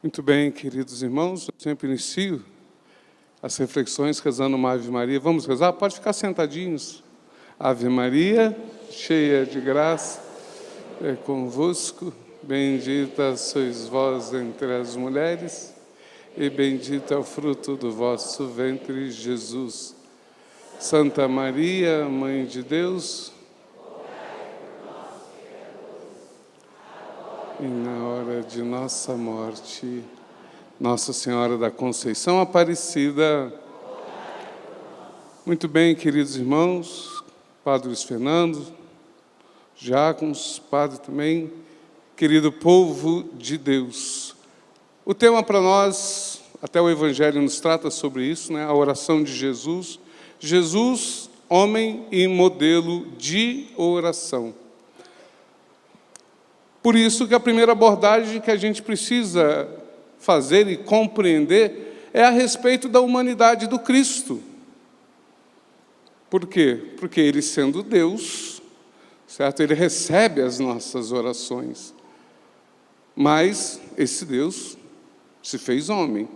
Muito bem, queridos irmãos, eu sempre inicio as reflexões rezando uma Ave Maria. Vamos rezar? Pode ficar sentadinhos. Ave Maria, cheia de graça, é convosco, bendita sois vós entre as mulheres, e bendito é o fruto do vosso ventre, Jesus. Santa Maria, Mãe de Deus, e na hora de nossa morte, Nossa Senhora da Conceição Aparecida. Muito bem, queridos irmãos, Padre Luiz Fernando, diáconos, Padre também, querido povo de Deus. O tema para nós, até o Evangelho nos trata sobre isso, né? A oração de Jesus. Jesus, homem e modelo de oração. Por isso que a primeira abordagem que a gente precisa fazer e compreender é a respeito da humanidade do Cristo. Por quê? Porque ele, sendo Deus, certo? Ele recebe as nossas orações. Mas esse Deus se fez homem.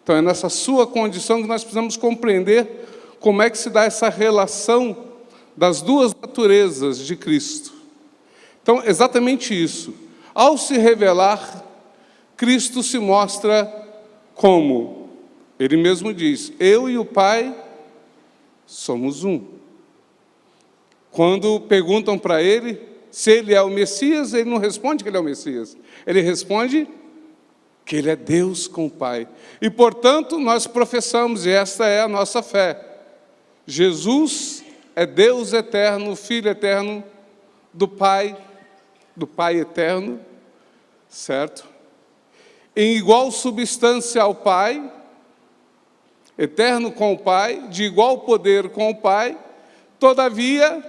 Então é nessa sua condição que nós precisamos compreender como é que se dá essa relação das duas naturezas de Cristo. Então, exatamente isso. Ao se revelar, Cristo se mostra como? Ele mesmo diz, eu e o Pai somos um. Quando perguntam para ele se ele é o Messias, ele não responde que ele é o Messias. Ele responde que ele é Deus com o Pai. E, portanto, nós professamos, e esta é a nossa fé. Jesus é Deus eterno, Filho eterno do Pai eterno, certo? Em igual substância ao Pai, eterno com o Pai, de igual poder com o Pai, todavia,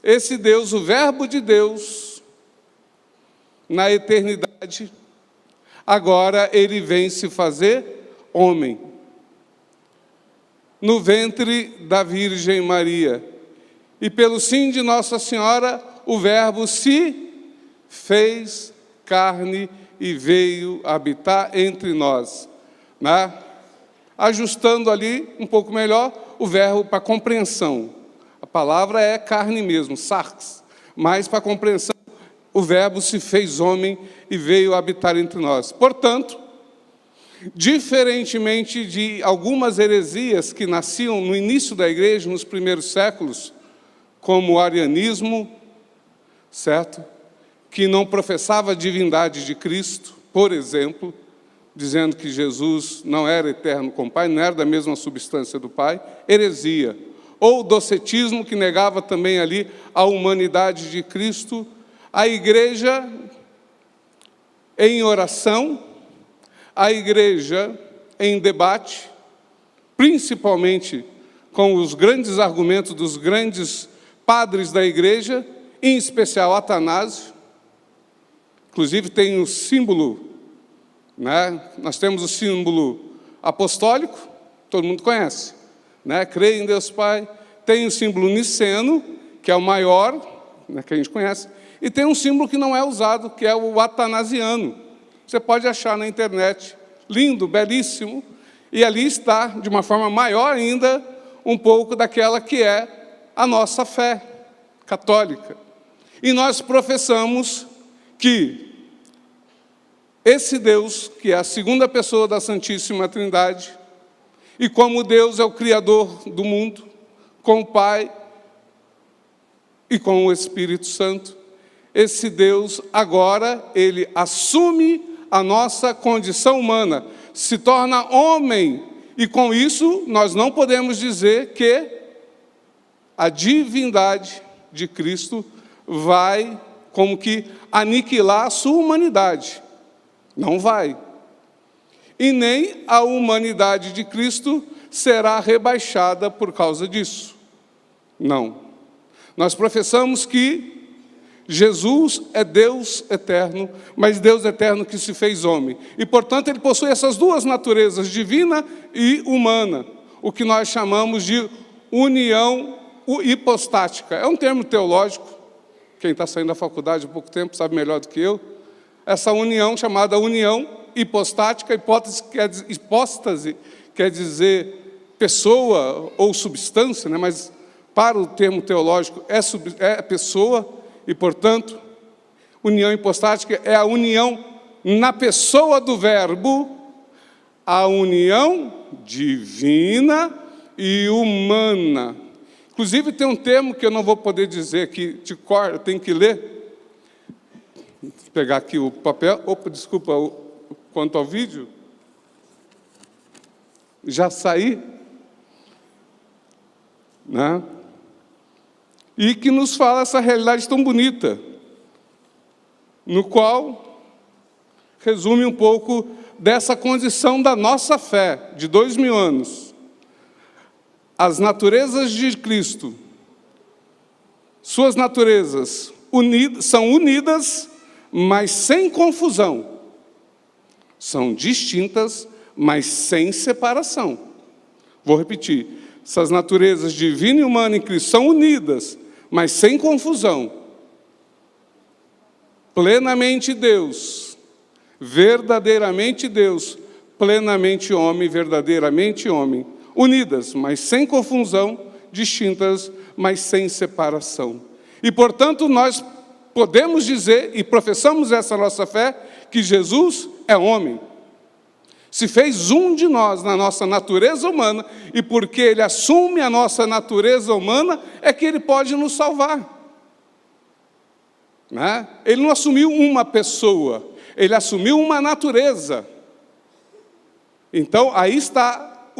esse Deus, o Verbo de Deus, na eternidade, agora ele vem se fazer homem, no ventre da Virgem Maria. E pelo sim de Nossa Senhora, o Verbo se fez carne e veio habitar entre nós, né? Ajustando ali um pouco melhor o verbo para compreensão. A palavra é carne mesmo, sarx, mas para compreensão o verbo se fez homem e veio habitar entre nós. Portanto, diferentemente de algumas heresias que nasciam no início da igreja, nos primeiros séculos, como o arianismo, certo? Que não professava a divindade de Cristo, por exemplo, dizendo que Jesus não era eterno com o Pai, não era da mesma substância do Pai, heresia. Ou o docetismo, que negava também ali a humanidade de Cristo. A igreja em oração, a igreja em debate, principalmente com os grandes argumentos dos grandes padres da igreja, em especial Atanásio. Inclusive tem o símbolo, né? Nós temos o símbolo apostólico, todo mundo conhece, né? Crê em Deus Pai. Tem o símbolo niceno, que é o maior, né, que a gente conhece, e tem um símbolo que não é usado, que é o atanasiano. Você pode achar na internet, lindo, belíssimo, e ali está, de uma forma maior ainda, um pouco daquela que é a nossa fé católica. E nós professamos que esse Deus, que é a segunda pessoa da Santíssima Trindade, e como Deus é o Criador do mundo, com o Pai e com o Espírito Santo, esse Deus agora, ele assume a nossa condição humana, se torna homem, e com isso nós não podemos dizer que a divindade de Cristo vai como que aniquilar a sua humanidade. Não vai. E nem a humanidade de Cristo será rebaixada por causa disso. Não. Nós professamos que Jesus é Deus eterno, mas Deus eterno que se fez homem. E, portanto, ele possui essas duas naturezas, divina e humana, o que nós chamamos de união hipostática. É um termo teológico, quem está saindo da faculdade há pouco tempo sabe melhor do que eu. essa união chamada união hipostática. Hipóstase quer dizer pessoa ou substância, né? Mas para o termo teológico é pessoa, e, portanto, união hipostática é a união na pessoa do Verbo, a união divina e humana. Inclusive, tem um termo que eu não vou poder dizer aqui de cor, eu tenho que ler. Vou pegar aqui o papel. Opa, desculpa, quanto ao vídeo. Já saí. Né? E que nos fala essa realidade tão bonita, no qual resume um pouco dessa condição da nossa fé, de 2000 anos. As naturezas de Cristo, suas naturezas são unidas, mas sem confusão. São distintas, mas sem separação. Vou repetir. Essas naturezas divina e humana em Cristo são unidas, mas sem confusão. Plenamente Deus, verdadeiramente Deus, plenamente homem, verdadeiramente homem. Unidas, mas sem confusão, distintas, mas sem separação. E, portanto, nós podemos dizer, e professamos essa nossa fé, que Jesus é homem. Se fez um de nós na nossa natureza humana, e porque Ele assume a nossa natureza humana, é que Ele pode nos salvar. Né? Ele não assumiu uma pessoa, Ele assumiu uma natureza. Então, aí está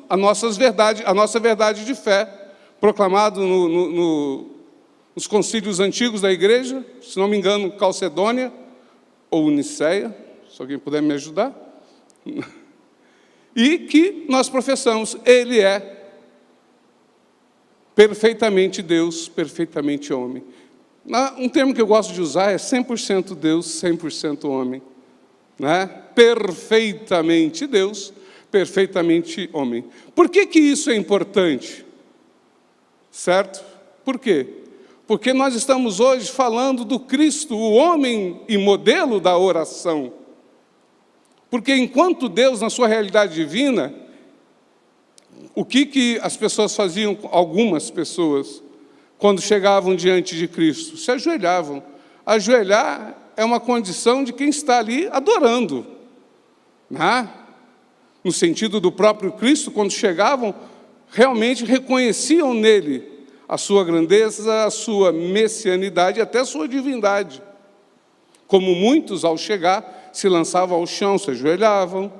a nossa verdade de fé, proclamado nos concílios antigos da igreja, se não me engano, Calcedônia ou Nicéia, se alguém puder me ajudar. E que nós professamos, Ele é perfeitamente Deus, perfeitamente homem. Um termo que eu gosto de usar é 100% Deus, 100% homem. Né? Perfeitamente Deus, perfeitamente homem. Por que isso é importante? Certo? Por quê? Porque nós estamos hoje falando do Cristo, o homem e modelo da oração. Porque enquanto Deus, na sua realidade divina, o que as pessoas faziam, algumas pessoas, quando chegavam diante de Cristo? Se ajoelhavam. Ajoelhar é uma condição de quem está ali adorando. Né? No sentido do próprio Cristo, quando chegavam, realmente reconheciam nele a sua grandeza, a sua messianidade, até a sua divindade. Como muitos, ao chegar, se lançavam ao chão, se ajoelhavam.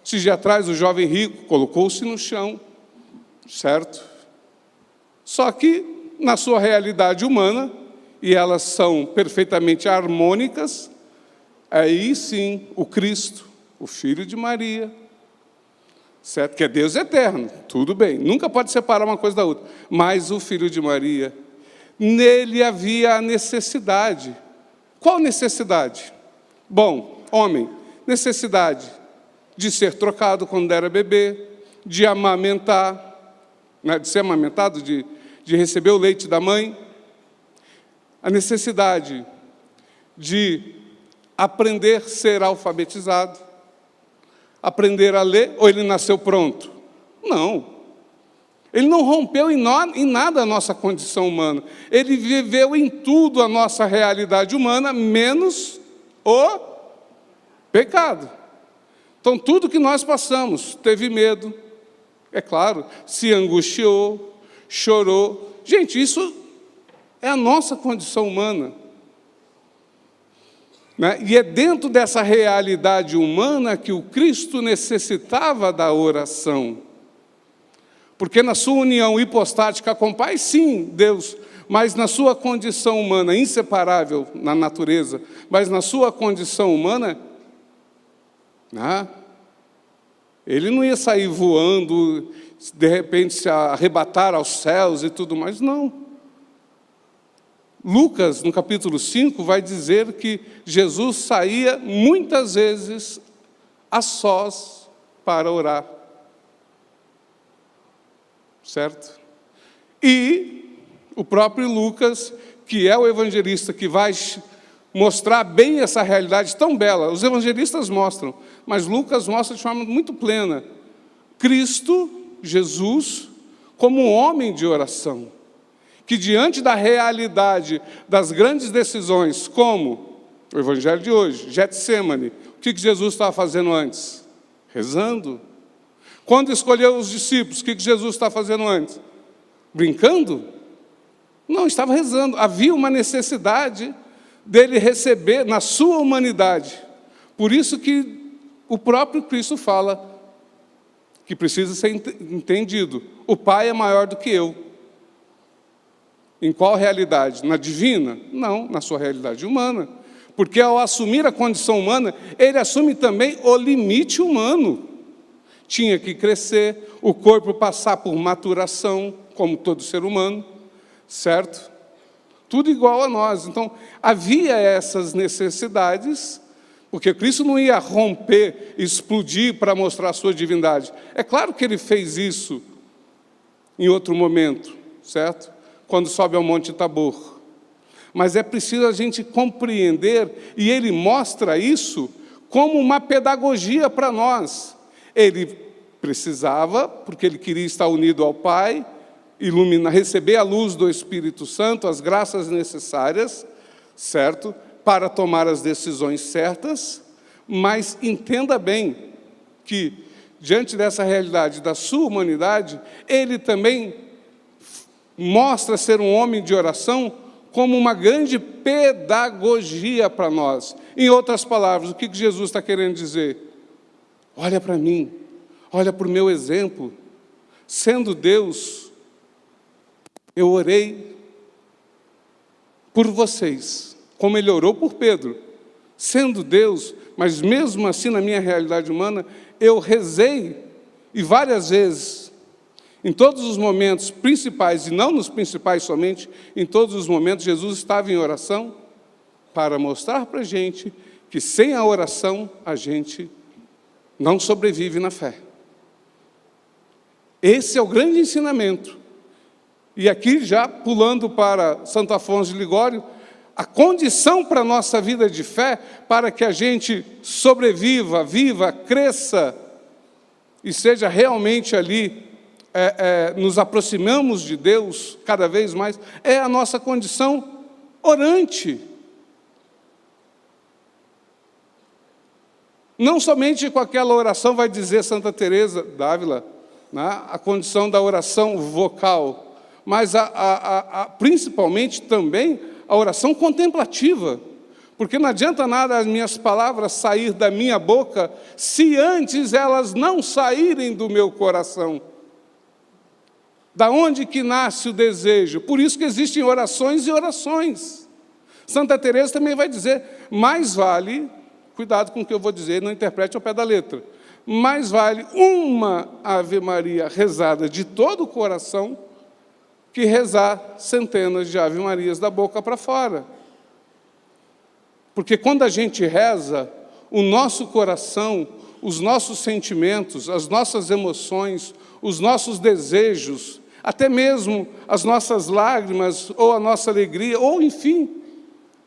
Se de atrás o jovem rico colocou-se no chão, certo? Só que, na sua realidade humana, e elas são perfeitamente harmônicas, aí sim, o Cristo, o Filho de Maria, certo? Que é Deus eterno, tudo bem, nunca pode separar uma coisa da outra, mas o Filho de Maria, nele havia a necessidade. Qual necessidade? Bom, homem, necessidade de ser trocado quando era bebê, de amamentar, né, de ser amamentado, de receber o leite da mãe, a necessidade de aprender a ser alfabetizado, aprender a ler, ou ele nasceu pronto? Não. Ele não rompeu em nada a nossa condição humana. Ele viveu em tudo a nossa realidade humana, menos o pecado. Então, tudo que nós passamos, teve medo, é claro, se angustiou, chorou. Gente, isso é a nossa condição humana. Né? E é dentro dessa realidade humana que o Cristo necessitava da oração. Porque na sua união hipostática com o Pai, sim, Deus, mas na sua condição humana, inseparável na natureza, mas na sua condição humana, né? Ele não ia sair voando, de repente se arrebatar aos céus e tudo mais, não. Lucas, no capítulo 5, vai dizer que Jesus saía muitas vezes a sós para orar. Certo? E o próprio Lucas, que é o evangelista que vai mostrar bem essa realidade tão bela. Os evangelistas mostram, mas Lucas mostra de forma muito plena. Cristo, Jesus, como um homem de oração, que diante da realidade das grandes decisões, como o evangelho de hoje, Getsêmani, o que Jesus estava fazendo antes? Rezando. Quando escolheu os discípulos, o que Jesus está fazendo antes? Brincando? Não, estava rezando. Havia uma necessidade dele receber na sua humanidade. Por isso que o próprio Cristo fala que precisa ser entendido. O Pai é maior do que eu. Em qual realidade? Na divina? Não, na sua realidade humana. Porque ao assumir a condição humana, ele assume também o limite humano. Tinha que crescer, o corpo passar por maturação, como todo ser humano, certo? Tudo igual a nós. Então, havia essas necessidades, porque Cristo não ia romper, explodir para mostrar a sua divindade. É claro que ele fez isso em outro momento, certo? Quando sobe ao Monte Tabor. Mas é preciso a gente compreender, e ele mostra isso como uma pedagogia para nós. Ele precisava, porque ele queria estar unido ao Pai, receber a luz do Espírito Santo, as graças necessárias, certo? Para tomar as decisões certas, mas entenda bem que, diante dessa realidade da sua humanidade, ele também mostra ser um homem de oração como uma grande pedagogia para nós. Em outras palavras, o que Jesus está querendo dizer? Olha para mim, olha para o meu exemplo. Sendo Deus, eu orei por vocês, como ele orou por Pedro. Sendo Deus, mas mesmo assim na minha realidade humana, eu rezei, e várias vezes, em todos os momentos principais, e não nos principais somente, em todos os momentos, Jesus estava em oração para mostrar para a gente que sem a oração a gente não sobrevive na fé. Esse é o grande ensinamento. E aqui, já pulando para Santo Afonso de Ligório, a condição para a nossa vida de fé, para que a gente sobreviva, viva, cresça, e seja realmente ali, nos aproximamos de Deus cada vez mais, é a nossa condição orante. Não somente com aquela oração, vai dizer Santa Teresa d'Ávila, né, a condição da oração vocal, mas principalmente também a oração contemplativa, porque não adianta nada as minhas palavras sair da minha boca, se antes elas não saírem do meu coração. Da onde que nasce o desejo? Por isso que existem orações e orações. Santa Teresa também vai dizer, mais vale, cuidado com o que eu vou dizer, não interprete ao pé da letra, mais vale uma Ave Maria rezada de todo o coração, que rezar centenas de Ave Marias da boca para fora. Porque quando a gente reza, o nosso coração, os nossos sentimentos, as nossas emoções, os nossos desejos, até mesmo as nossas lágrimas, ou a nossa alegria, ou enfim,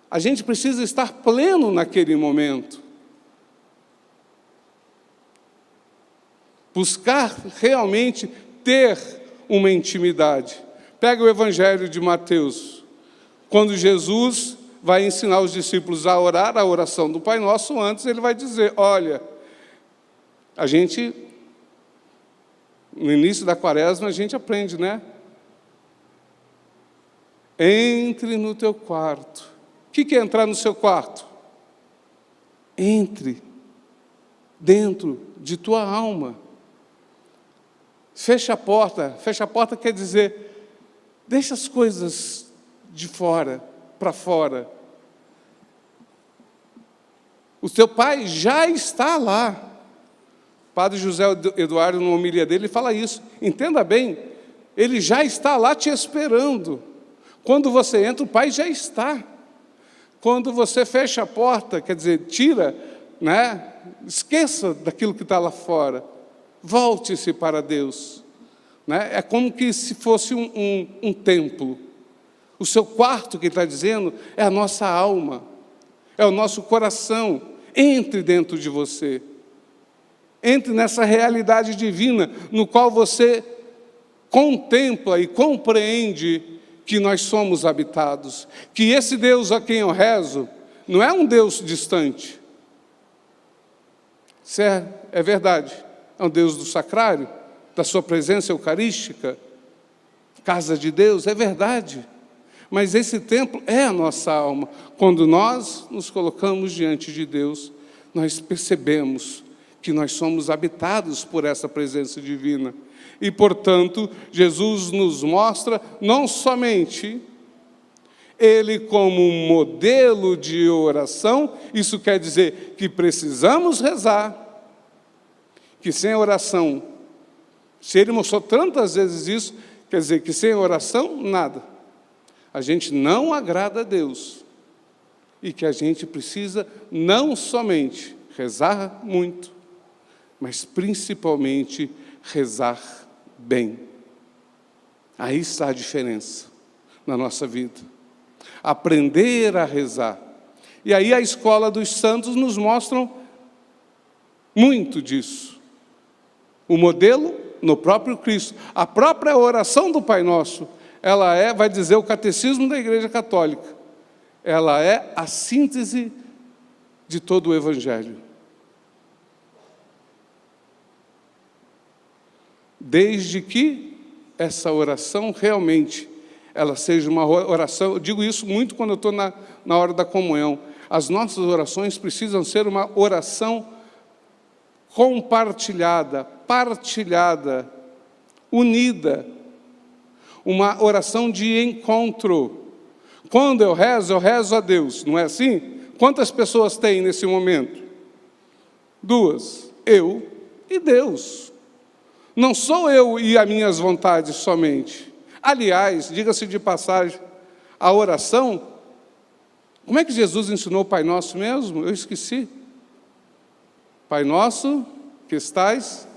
a gente precisa estar pleno naquele momento. Buscar realmente ter uma intimidade. Pega o Evangelho de Mateus, quando Jesus vai ensinar os discípulos a orar a oração do Pai Nosso, antes ele vai dizer, olha, a gente, no início da quaresma, a gente aprende, né? Entre no teu quarto. O que é entrar no seu quarto? Entre dentro de tua alma. Fecha a porta. Fecha a porta quer dizer, deixa as coisas de fora, para fora. O teu Pai já está lá. O Padre José Eduardo, na homilia dele, fala isso. Entenda bem, ele já está lá te esperando. Quando você entra, o Pai já está. Quando você fecha a porta, quer dizer, tira, né? Esqueça daquilo que está lá fora. Volte-se para Deus. Né? É como que se fosse um templo. O seu quarto, que ele está dizendo, é a nossa alma. é o nosso coração. Entre dentro de você. Entre nessa realidade divina, no qual você contempla e compreende que nós somos habitados. Que esse Deus a quem eu rezo não é um Deus distante. Isso é verdade. É um Deus do sacrário, da sua presença eucarística, casa de Deus, é verdade. Mas esse templo é a nossa alma. Quando nós nos colocamos diante de Deus, nós percebemos que nós somos habitados por essa presença divina. E, portanto, Jesus nos mostra não somente Ele como um modelo de oração, isso quer dizer que precisamos rezar, que sem oração, se Ele mostrou tantas vezes isso, quer dizer que sem oração, nada. A gente não agrada a Deus. E que a gente precisa não somente rezar muito, mas principalmente rezar bem. Aí está a diferença na nossa vida. Aprender a rezar. E aí a escola dos santos nos mostra muito disso. O modelo no próprio Cristo. A própria oração do Pai Nosso, ela vai dizer o catecismo da Igreja Católica, ela é a síntese de todo o Evangelho. Desde que essa oração realmente, ela seja uma oração, eu digo isso muito quando eu estou na hora da comunhão, as nossas orações precisam ser uma oração compartilhada, partilhada, unida, uma oração de encontro. Quando eu rezo a Deus, não é assim? Quantas pessoas tem nesse momento? 2, eu e Deus. Não sou eu e as minhas vontades somente. Aliás, diga-se de passagem, a oração, como é que Jesus ensinou o Pai Nosso mesmo? Eu esqueci. Pai Nosso, que estais...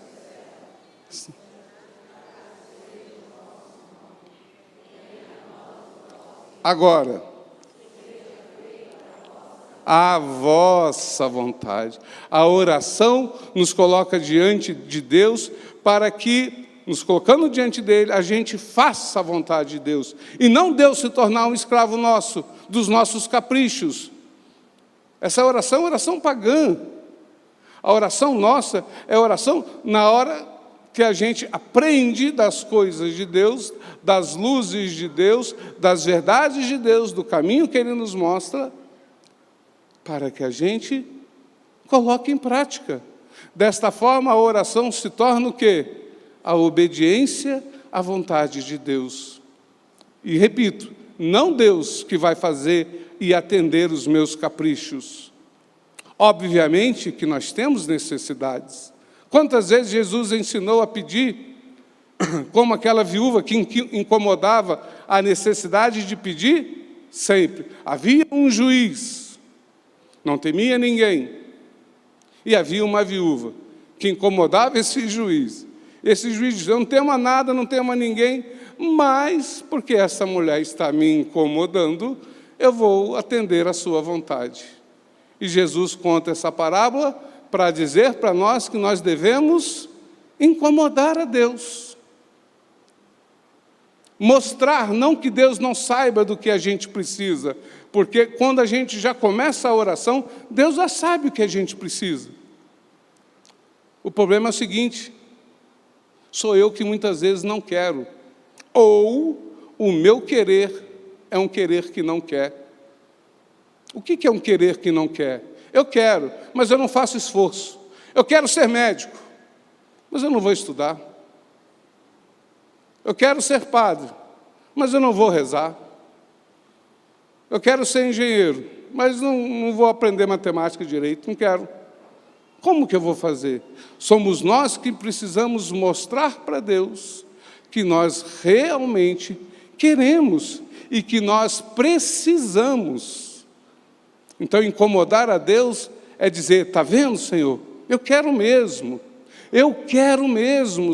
Agora, a vossa vontade. A oração nos coloca diante de Deus para que, nos colocando diante dele, a gente faça a vontade de Deus. E não Deus se tornar um escravo nosso, dos nossos caprichos. Essa oração é oração pagã. A oração nossa é oração na hora que a gente aprende das coisas de Deus, das luzes de Deus, das verdades de Deus, do caminho que Ele nos mostra, para que a gente coloque em prática. Desta forma, a oração se torna o quê? A obediência à vontade de Deus. E repito, não Deus que vai fazer e atender os meus caprichos. Obviamente que nós temos necessidades. Quantas vezes Jesus ensinou a pedir, como aquela viúva que incomodava a necessidade de pedir? Sempre. Havia um juiz, não temia ninguém, e havia uma viúva que incomodava esse juiz. Esse juiz dizia, não tema nada, não tema ninguém, mas porque essa mulher está me incomodando, eu vou atender a sua vontade. E Jesus conta essa parábola para dizer para nós que nós devemos incomodar a Deus. Mostrar, não que Deus não saiba do que a gente precisa, porque quando a gente já começa a oração, Deus já sabe o que a gente precisa. O problema é o seguinte, sou eu que muitas vezes não quero, ou o meu querer é um querer que não quer. O que é um querer que não quer? Eu quero, mas eu não faço esforço. Eu quero ser médico, mas eu não vou estudar. Eu quero ser padre, mas eu não vou rezar. Eu quero ser engenheiro, mas não vou aprender matemática direito, não quero. Como que eu vou fazer? Somos nós que precisamos mostrar para Deus que nós realmente queremos e que nós precisamos. Então, incomodar a Deus é dizer, está vendo, Senhor? Eu quero mesmo,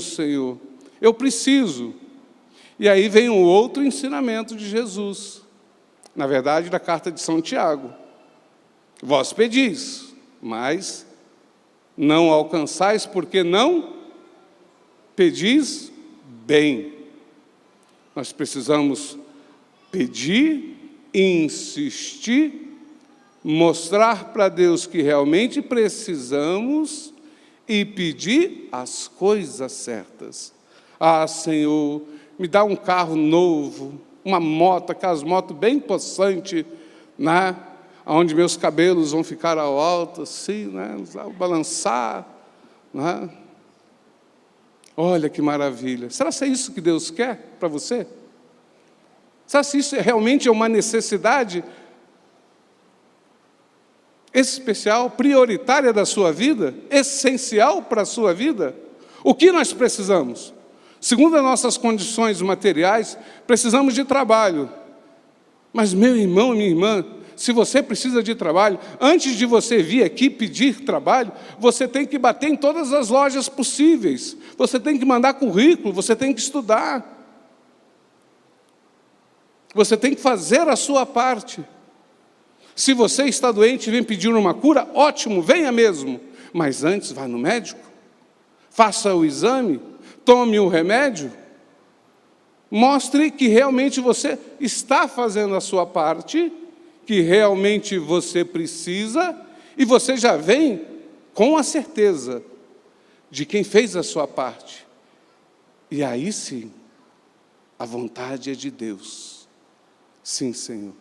Senhor, eu preciso. E aí vem um outro ensinamento de Jesus, na verdade, da carta de São Tiago. Vós pedis, mas não alcançais, porque não pedis bem. Nós precisamos pedir, insistir, mostrar para Deus que realmente precisamos e pedir as coisas certas. Ah, Senhor, me dá um carro novo, uma moto, aquelas motos bem possantes, né? Onde meus cabelos vão ficar ao alto, assim, né? Balançar, né? Olha que maravilha. Será que é isso que Deus quer para você? Será que isso realmente é uma necessidade especial, prioritária da sua vida? Essencial para a sua vida? O que nós precisamos? Segundo as nossas condições materiais, precisamos de trabalho. Mas, meu irmão e minha irmã, se você precisa de trabalho, antes de você vir aqui pedir trabalho, você tem que bater em todas as lojas possíveis. Você tem que mandar currículo, você tem que estudar. Você tem que fazer a sua parte. Se você está doente e vem pedir uma cura, ótimo, venha mesmo. Mas antes, vá no médico, faça o exame, tome o remédio, mostre que realmente você está fazendo a sua parte, que realmente você precisa, e você já vem com a certeza de quem fez a sua parte. E aí sim, a vontade é de Deus. Sim, Senhor.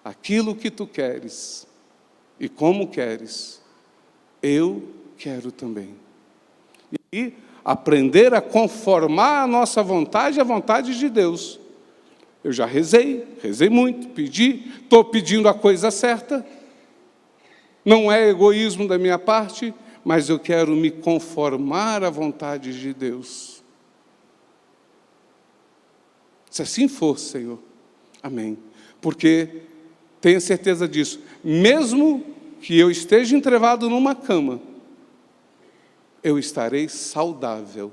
Aquilo que Tu queres e como queres, eu quero também. E aprender a conformar a nossa vontade à vontade de Deus. Eu já rezei muito, pedi, estou pedindo a coisa certa. Não é egoísmo da minha parte, mas eu quero me conformar à vontade de Deus. Se assim for, Senhor, amém. Porque tenha certeza disso, mesmo que eu esteja entrevado numa cama, eu estarei saudável.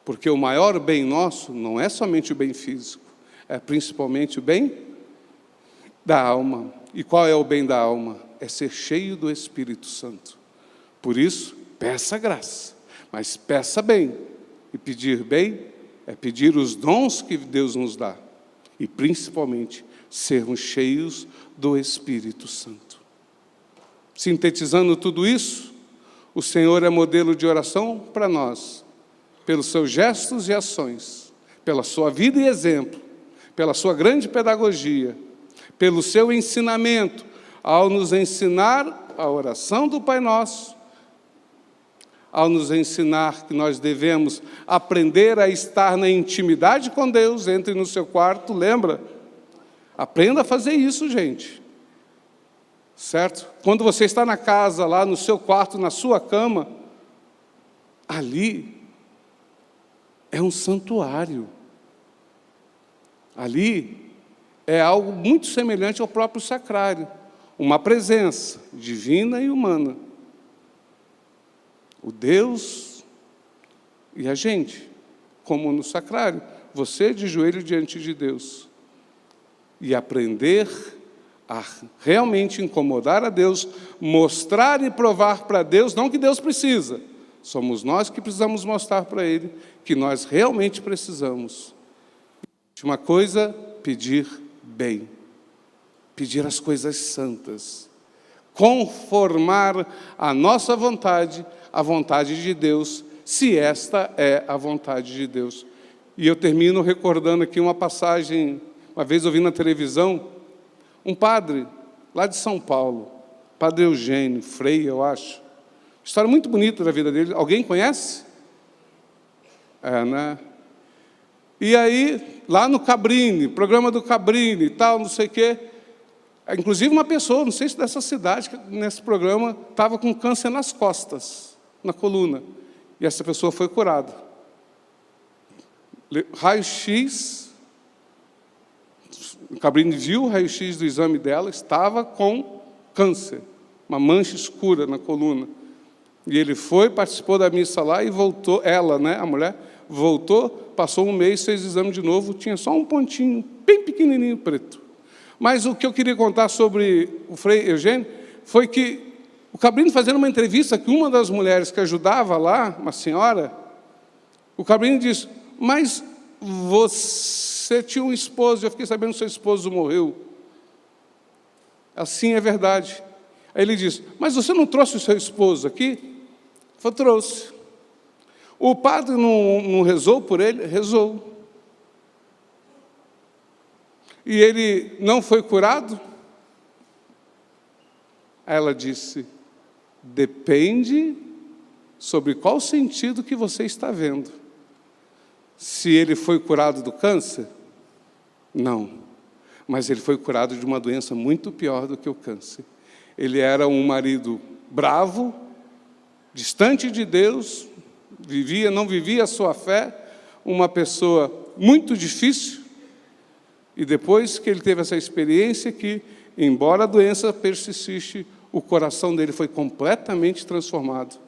Porque o maior bem nosso não é somente o bem físico, é principalmente o bem da alma. E qual é o bem da alma? É ser cheio do Espírito Santo. Por isso, peça graça, mas peça bem. E pedir bem é pedir os dons que Deus nos dá. E principalmente, sermos cheios do Espírito Santo. Sintetizando tudo isso, o Senhor é modelo de oração para nós, pelos seus gestos e ações, pela sua vida e exemplo, pela sua grande pedagogia, pelo seu ensinamento, ao nos ensinar a oração do Pai Nosso, ao nos ensinar que nós devemos aprender a estar na intimidade com Deus. Entre no seu quarto, lembra? Aprenda a fazer isso, gente. Certo? Quando você está na casa, lá no seu quarto, na sua cama, ali é um santuário. Ali é algo muito semelhante ao próprio sacrário. Uma presença divina e humana. O Deus e a gente, como no sacrário. Você de joelho diante de Deus. E aprender a realmente incomodar a Deus, mostrar e provar para Deus, não que Deus precisa, somos nós que precisamos mostrar para Ele que nós realmente precisamos. Última coisa, pedir bem, pedir as coisas santas, conformar a nossa vontade à vontade de Deus, se esta é a vontade de Deus. E eu termino recordando aqui uma passagem, uma vez eu vi na televisão, um padre lá de São Paulo, Padre Eugênio Frei, eu acho. História muito bonita da vida dele. Alguém conhece? Né? E aí, lá no Cabrini, programa do Cabrini e tal, não sei o quê. Inclusive uma pessoa, não sei se dessa cidade, que nesse programa, estava com câncer nas costas, na coluna. E essa pessoa foi curada. Raio-X, o Cabrini viu o raio-X do exame dela, estava com câncer, uma mancha escura na coluna. E ele foi, participou da missa lá e voltou, ela, né, a mulher, voltou, passou um mês, fez o exame de novo, tinha só um pontinho, bem pequenininho, preto. Mas o que eu queria contar sobre o Frei Eugênio foi que o Cabrini, fazendo uma entrevista com uma das mulheres que ajudava lá, uma senhora, o Cabrini disse: mas você tinha um esposo, eu fiquei sabendo que seu esposo morreu. Assim é verdade. Aí ele disse: mas você não trouxe o seu esposo aqui? Eu falei: trouxe. O padre não rezou por ele? Rezou. E ele não foi curado? Ela disse: depende sobre qual sentido que você está vendo. Se ele foi curado do câncer? Não. Mas ele foi curado de uma doença muito pior do que o câncer. Ele era um marido bravo, distante de Deus, não vivia a sua fé, uma pessoa muito difícil. E depois que ele teve essa experiência que, embora a doença persistisse, o coração dele foi completamente transformado.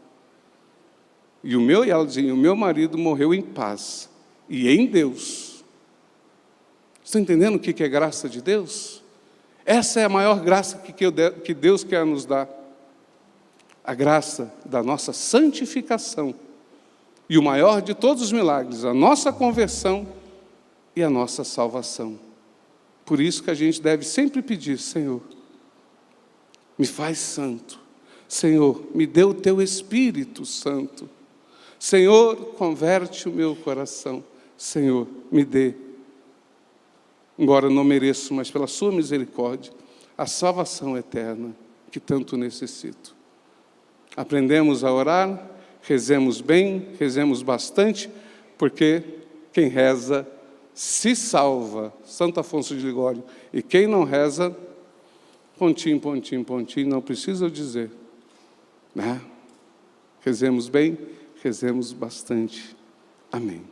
E ela dizia: o meu marido morreu em paz e em Deus. Estão entendendo o que é graça de Deus? Essa é a maior graça que Deus quer nos dar. A graça da nossa santificação. E o maior de todos os milagres, a nossa conversão e a nossa salvação. Por isso que a gente deve sempre pedir: Senhor, me faz santo. Senhor, me dê o teu Espírito Santo. Senhor, converte o meu coração. Senhor, me dê, embora não mereço, mas pela sua misericórdia, a salvação eterna que tanto necessito. Aprendemos a orar, rezemos bem, rezemos bastante, porque quem reza se salva. Santo Afonso de Ligório. E quem não reza, pontinho, pontinho, pontinho, não precisa dizer, né? Rezemos bem, rezemos bastante. Amém.